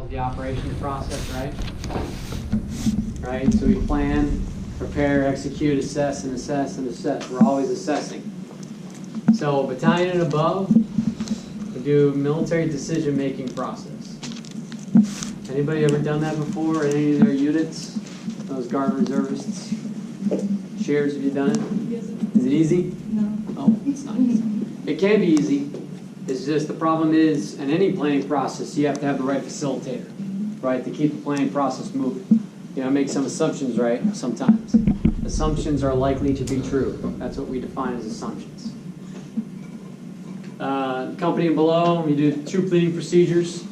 follows the operations process, right? Right, so we plan, prepare, execute, assess, and assess, and assess. We're always assessing. So battalion and above, we do military decision-making process. Anybody ever done that before in any of their units? Those Guard reservists? Shares, have you done it? Yes. Is it easy? No. Oh, it's not easy. It can be easy. It's just the problem is, in any planning process, you have to have the right facilitator, right, to keep the planning process moving. You know, make some assumptions, right, sometimes. Assumptions are likely to be true. That's what we define as assumptions. Company and below, we do troop leading procedures.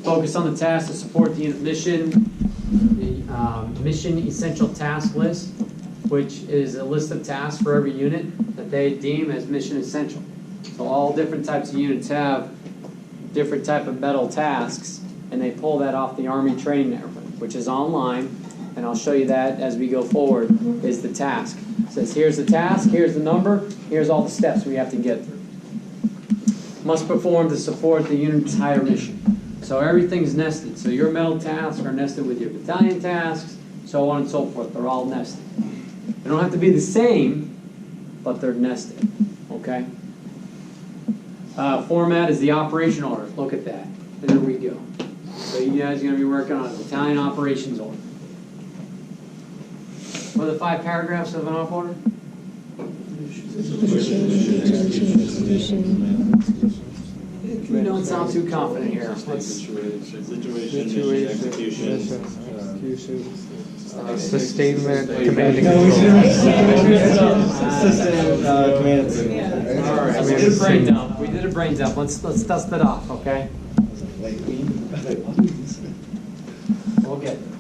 Focus on the tasks to support the unit mission. The mission essential task list, which is a list of tasks for every unit that they deem as mission essential. So all different types of units have different type of medal tasks, and they pull that off the Army Training Network, which is online, and I'll show you that as we go forward, is the task. It says here's the task, here's the number, here's all the steps we have to get through. Must perform to support the unit's higher mission. So everything's nested. So your medal tasks are nested with your battalion tasks, so on and so forth. They're all nested. They don't have to be the same, but they're nested, okay? Format is the operation order. Look at that. There we go. So you guys are going to be working on a battalion operations order. What are the 5 paragraphs of an op order? You don't sound too confident here. Situation, execution. Sustainment, commanding Command All right, we did a brain dump. We did a brain dump. Let's dust it off, okay? We'll get there.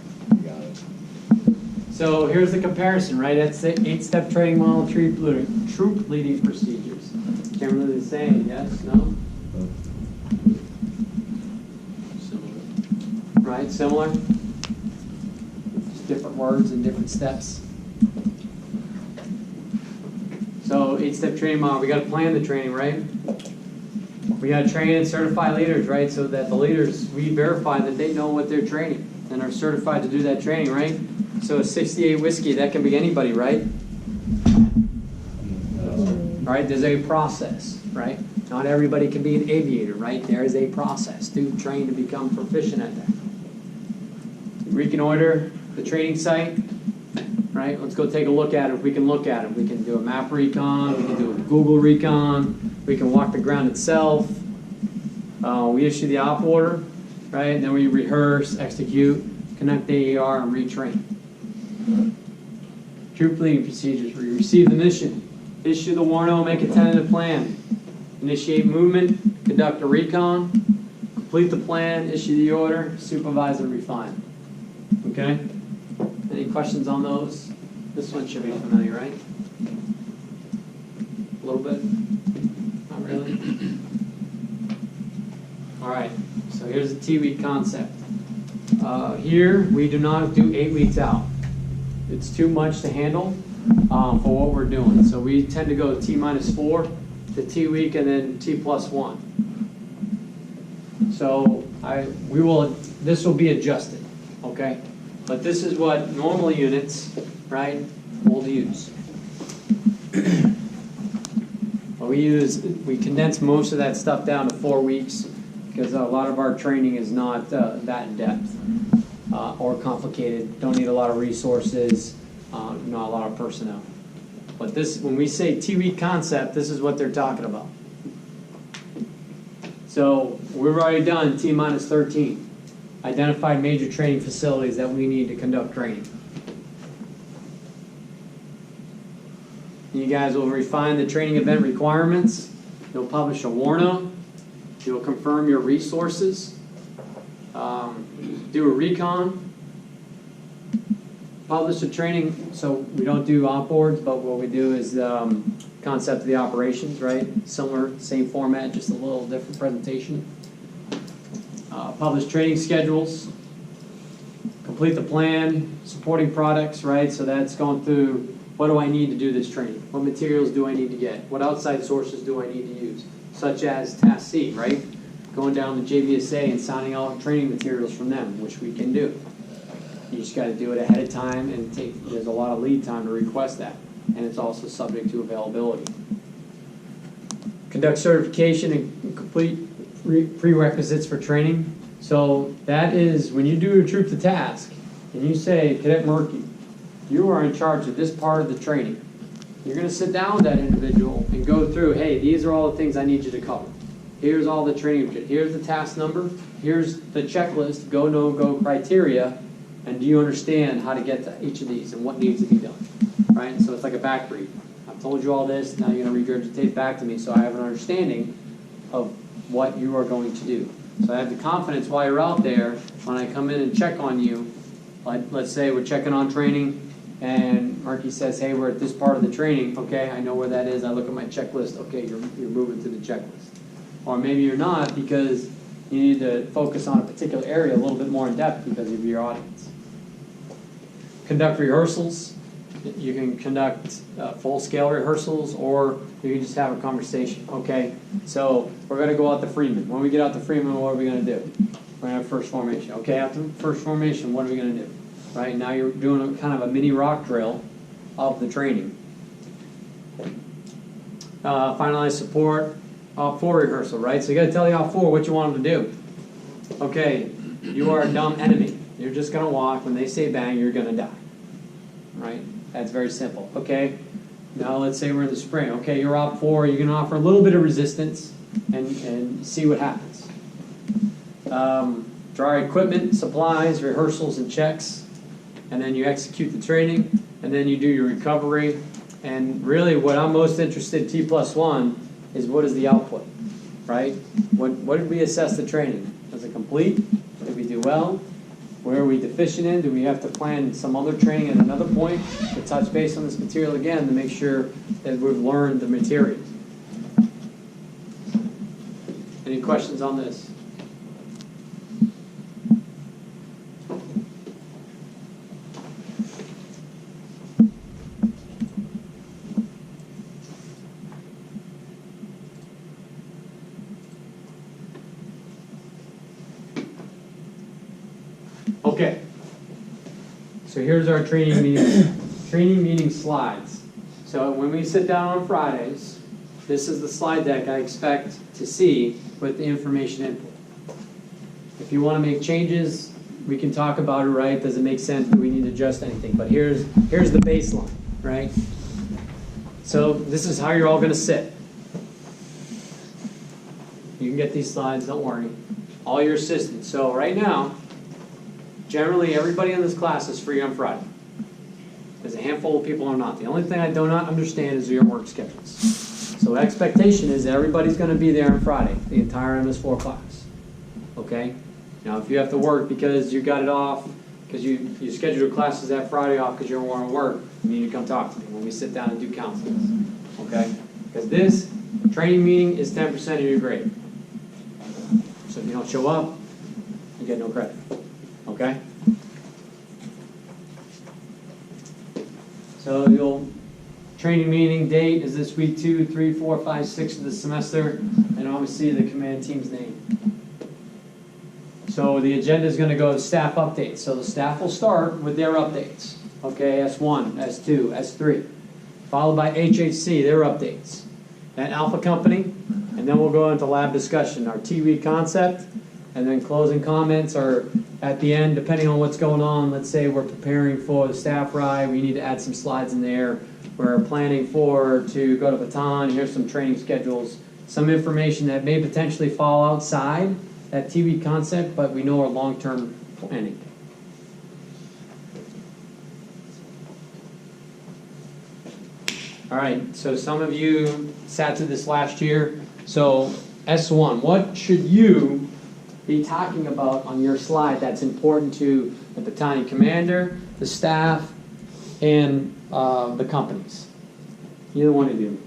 So here's the comparison, right? That's the 8-step training model, troop leading procedures. Can't really say yes, no? Right, similar? Just different words and different steps. So 8-step training model, we got to plan the training, right? We got to train and certify leaders, right? So that the leaders, we verify that they know what they're training and are certified to do that training, right? So a 68 whiskey, that can be anybody, right? Right, there's a process, right? Not everybody can be an aviator, right? There is a process to train to become proficient at that. Reconnoiter the training site, right? Let's go take a look at it if we can look at it. We can do a map recon, we can do a Google recon, we can walk the ground itself. We issue the op order, right? And then we rehearse, execute, connect the AER, and retrain. Troop leading procedures. We receive the mission, issue the warno, make a tentative plan, initiate movement, conduct a recon, complete the plan, issue the order, supervise and refine. Okay? Any questions on those? This one should be familiar, right? A little bit? Not really? All right, so here's the T-week concept. Here, we do not do 8 weeks out. It's too much to handle for what we're doing. So we tend to go T-4 to T-week and then T+1. So this will be adjusted, okay? But this is what normal units, right, will use. But we condense most of that stuff down to 4 weeks because a lot of our training is not that in depth or complicated. Don't need a lot of resources, not a lot of personnel. But this, when we say T-week concept, this is what they're talking about. So we've already done T-13. Identified major training facilities that we need to conduct training. You guys will refine the training event requirements. You'll publish a warno. You'll confirm your resources. Do a recon. Publish the training. So we don't do op boards, but what we do is concept of the operations, right? Similar, same format, just a little different presentation. Publish training schedules, complete the plan, supporting products, right? So that's going through, what do I need to do this training? What materials do I need to get? What outside sources do I need to use? Such as Task C, right? going down to JVSA and signing out training materials from them, which we can do. You just gotta do it ahead of time and there's a lot of lead time to request that. And it's also subject to availability. Conduct certification and complete prerequisites for training. So that is, when you do a troop to task, and you say, Cadet Murphy, you are in charge of this part of the training. You're gonna sit down with that individual and go through, hey, these are all the things I need you to cover. Here's all the training, here's the task number, here's the checklist, go, no go criteria, and do you understand how to get to each of these and what needs to be done, right? So it's like a back brief. I've told you all this, now you're gonna regurgitate back to me so I have an understanding of what you are going to do. So I have the confidence while you're out there, when I come in and check on you, like let's say we're checking on training, and Marky says, hey, we're at this part of the training, okay, I know where that is, I look at my checklist, okay, you're moving to the checklist. Or maybe you're not because you need to focus on a particular area a little bit more in depth because of your audience. Conduct rehearsals. You can conduct full-scale rehearsals, or you can just have a conversation. Okay, so we're going to go out to Freeman. When we get out to Freeman, what are we going to do? We're going to have first formation. Okay, after first formation, what are we going to do? Right, now you're doing a kind of a mini rock drill of the training. Finalize support for rehearsal, right? So you got to tell the OPFOR what you want them to do. Okay, you are a dumb enemy. You're just going to walk. When they say bang, you're going to die. Right? That's very simple. Okay, now let's say we're in the spring. Okay, you're OPFOR. You're going to offer a little bit of resistance and see what happens. Draw equipment, supplies, rehearsals, and checks. And then you execute the training, and then you do your recovery. And really what I'm most interested in T+1 is what is the output, right? What did we assess the training? Was it complete? Did we do well? Where are we deficient in? Do we have to plan some other training at another point to touch base on this material again to make sure that we've learned the material? Any questions on this? Okay, so here's our training meeting slides. So when we sit down on Fridays, this is the slide deck I expect to see with the information input. If you want to make changes, we can talk about it, right? Does it make sense? Do we need to adjust anything? But here's the baseline, right? So this is how you're all going to sit. You can get these slides, don't worry. All your assistants. So right now, generally, everybody in this class is free on Friday. There's a handful of people who are not. The only thing I do not understand is your work schedules. So expectation is that everybody's going to be there on Friday, the entire MS4 class. Okay? Now, if you have to work because you got it off, because you scheduled your classes that Friday off because you're on work, you need to come talk to me when we sit down and do counseling. Okay? Because this training meeting is 10% of your grade. So if you don't show up, you get no credit. Okay? So your training meeting date is this week 2, 3, 4, 5, 6 of the semester, and obviously the command team's name. So the agenda is going to go to staff updates. So the staff will start with their updates. Okay, S1, S2, S3, followed by HHC, their updates. Then Alpha Company, and then we'll go into lab discussion, our TWE concept, and then closing comments are at the end, depending on what's going on. Let's say we're preparing for the staff ride, we need to add some slides in there. We're planning to go to Baton, here's some training schedules, some information that may potentially fall outside that TWE concept, but we know our long-term planning. All right, so some of you sat through this last year. So S1, what should you be talking about on your slide that's important to the battalion commander, the staff, and the companies? Either one of you.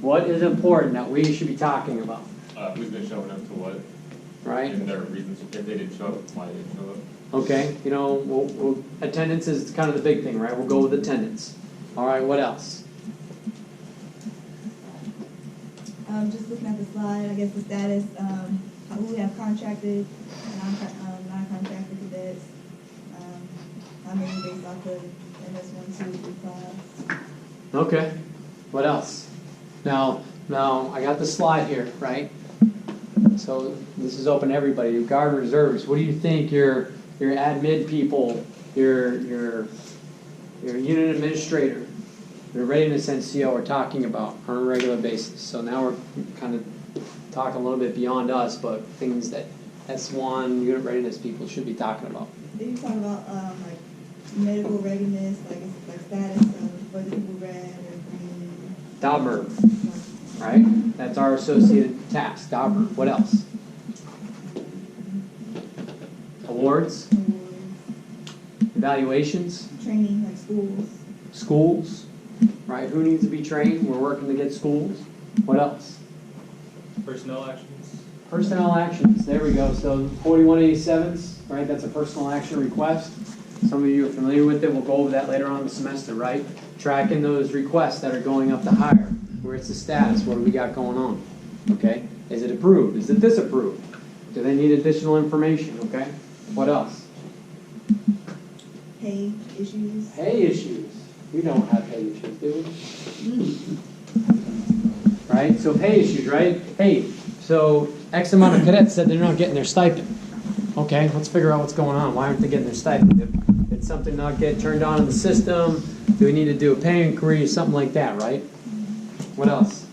What is important that we should be talking about? Who's been showing up to what? Right? And their reasons if they didn't show up, why they didn't show up. Okay, you know, attendance is kind of the big thing, right? We'll go with attendance. All right, what else? Just looking at the slide, I guess the status, who we have contracted, non-contracted cadets, how many based off of MS1, 2, 3 class. Okay, what else? Now, I got the slide here, right? So this is open to everybody, your guard and reserves. What do you think your admin people, your unit administrator, your readiness NCO are talking about on a regular basis? So now we're kind of talking a little bit beyond us, but things that S1 unit readiness people should be talking about. Did you talk about like medical readiness, like status of whether people red or green? DOBR, right? That's our associated task, DOBR. What else? Awards, evaluations, Training, like schools. schools, right? Who needs to be trained? We're working to get schools. What else? Personnel actions. Personnel actions, there we go. So 4187s, right? That's a personal action request. Some of you are familiar with it. We'll go over that later on in the semester, right? Tracking those requests that are going up to hire. Where's the status? What do we got going on? Okay? Is it approved? Is it disapproved? Do they need additional information? Okay? What else? Pay issues. Pay issues. We don't have pay issues, do we? Right? So pay issues, right? Hey, so X amount of cadets said they're not getting their stipend. Okay, let's figure out what's going on. Why aren't they getting their stipend? Did something not get turned on in the system? Do we need to do a pay inquiry? Something like that, right? What else?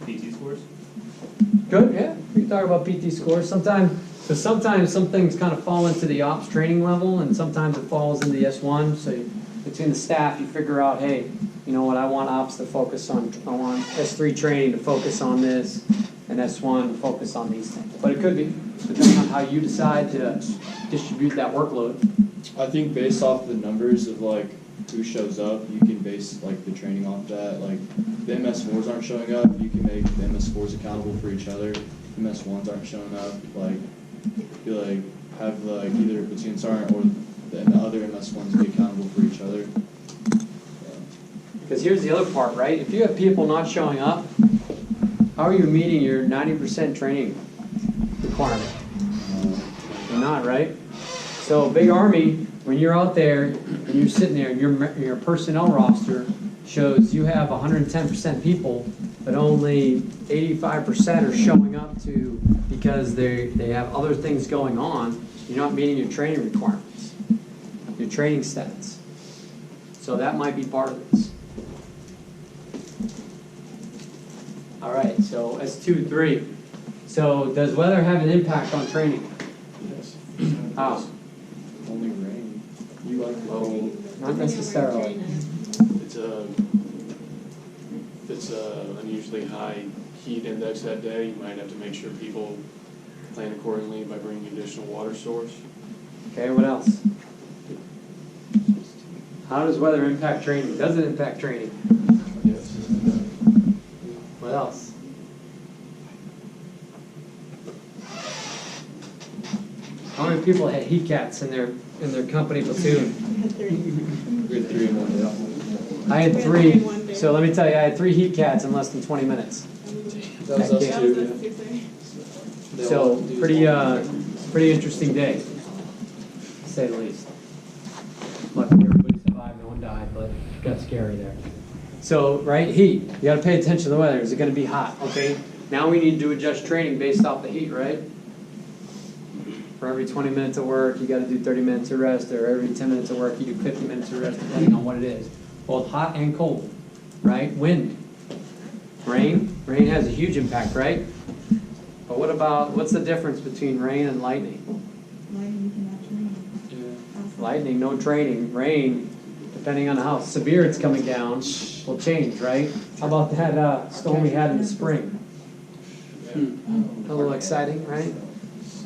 PT scores. Good, yeah. We can talk about PT scores. Sometimes some things kind of fall into the ops training level, and sometimes it falls into the S1. So between the staff, you figure out, hey, you know what, I want ops to focus on, I want S3 training to focus on this, and S1 to focus on these things. But it could be, depending on how you decide to distribute that workload. I think based off the numbers of like who shows up, you can base like the training off that. Like the MS4s aren't showing up, you can make the MS4s accountable for each other. MS1s aren't showing up, like you like have like either platoon sergeant or the other MS1s be accountable for each other. Because here's the other part, right? If you have people not showing up, how are you meeting your 90% training requirement? You're not, right? So Big Army, when you're out there and you're sitting there and your personnel roster shows you have 110% people, but only 85% are showing up to because they have other things going on, you're not meeting your training requirements, your training stats. So that might be part of this. All right, so S2, 3. So does weather have an impact on training? Yes. How? Only rain. You like Oh, not necessarily. If it's a unusually high heat index that day, you might have to make sure people plan accordingly by bringing additional water source. Okay, what else? How does weather impact training? Does it impact training? Yes. What else? How many people had heat cats in their company platoon? We had 3 in one day. I had 3. So let me tell you, I had 3 heat cats in less than 20 minutes. That was us Yeah. too. They all So do pretty interesting day, to say the least. Luckily everybody survived, no one died, but it got scary there. So, right, heat. You got to pay attention to the weather. Is it going to be hot? Okay. Now we need to adjust training based off the heat, right? For every 20 minutes of work, you got to do 30 minutes of rest, or every 10 minutes of work, you do 50 minutes of rest, depending on what it is. Both hot and cold, right? Wind. Rain. Rain has a huge impact, right? But what's the difference between rain and lightning? Lightning, you cannot train. Yeah. Lightning, no training. Rain, depending on how severe it's coming down, will change, right? How about that storm we had in the spring? A little exciting, right?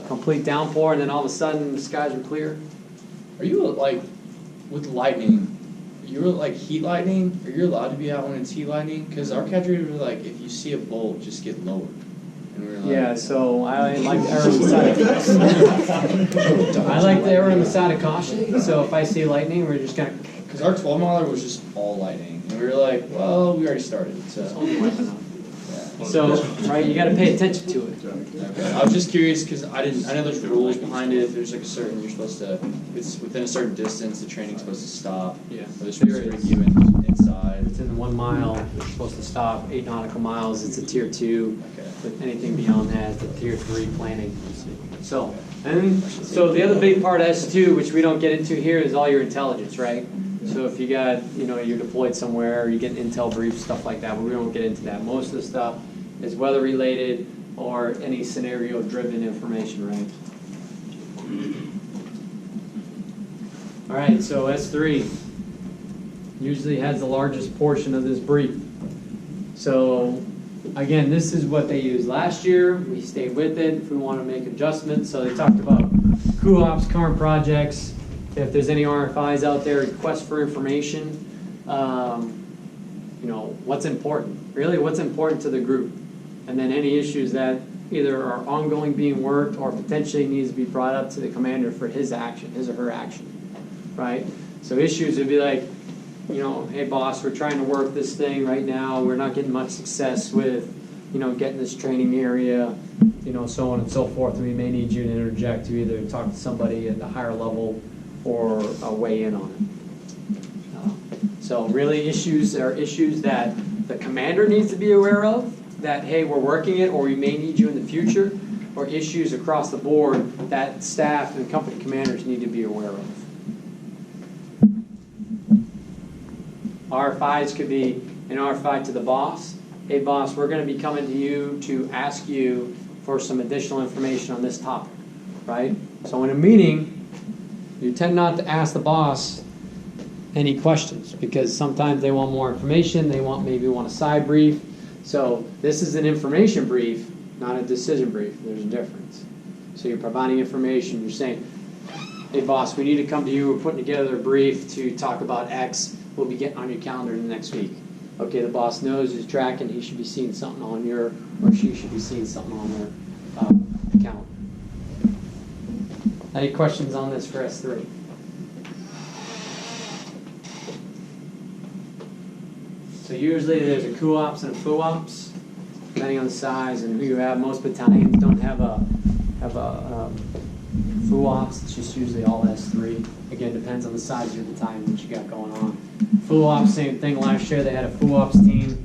Complete downpour, and then all of a sudden the skies are clear. Are you like with lightning? You're like heat lightning? Are you allowed to be out when it's heat lightning? Because our cadre were like, if you see a bolt, just get lowered. And we were like, Yeah, so I like to err on the side of I like to err on the side of caution. So if I see lightning, we're just gonna. because our 12 miler was just all lightning. And And we were like, well, we already started, It's so. only wiping up. Yeah. So, right, you gotta pay attention to it. Okay. I was just curious, because I know there's rules behind it, there's like a certain, you're supposed to, it's within a certain distance, the training's supposed to stop. Yeah. Or they're supposed to bring you inside. Within 1 mile, you're supposed to stop, 8 nautical miles, it's a tier 2. Okay. With anything beyond that, it's a tier 3 planning. So, so the other big part of S2, which we don't get into here, is all your intelligence, right? So if you got, you're deployed somewhere, or you get intel briefs, stuff like that, but we don't get into that. Most of the stuff is weather related or any scenario driven information, right? All right, so S3 usually has the largest portion of this brief. So again, this is what they used last year. We stayed with it if we want to make adjustments. So they talked about COOPs, current projects, if there's any RFIs out there, requests for information, what's important, really what's important to the group. And then any issues that either are ongoing being worked or potentially needs to be brought up to the commander for his action, his or her action, right? So issues would be like, hey boss, we're trying to work this thing right now. We're not getting much success with, getting this training area, so on and so forth. We may need you to interject to either talk to somebody at the higher level or weigh in on it. So really issues are issues that the commander needs to be aware of, that, hey, we're working it or we may need you in the future, or issues across the board that staff and company commanders need to be aware of. RFIs could be an RFI to the boss. Hey boss, we're going to be coming to you to ask you for some additional information on this topic, right? So in a meeting, you tend not to ask the boss any questions because sometimes they want more information, maybe want a side brief. So this is an information brief, not a decision brief. There's a difference. So you're providing information, you're saying, hey boss, we need to come to you, we're putting together a brief to talk about X, we'll be getting on your calendar in the next week. Okay, the boss knows he's tracking, he should be seeing something on your, or she should be seeing something on their account. Any questions on this for S3? So usually there's a COOPs and a FOOPs, depending on the size and who you have. Most battalions don't have a FOOPs, it's just usually all S3. Again, depends on the size of your battalion, what you got going on. FOOPs, same thing. Last year they had a FOOPs team.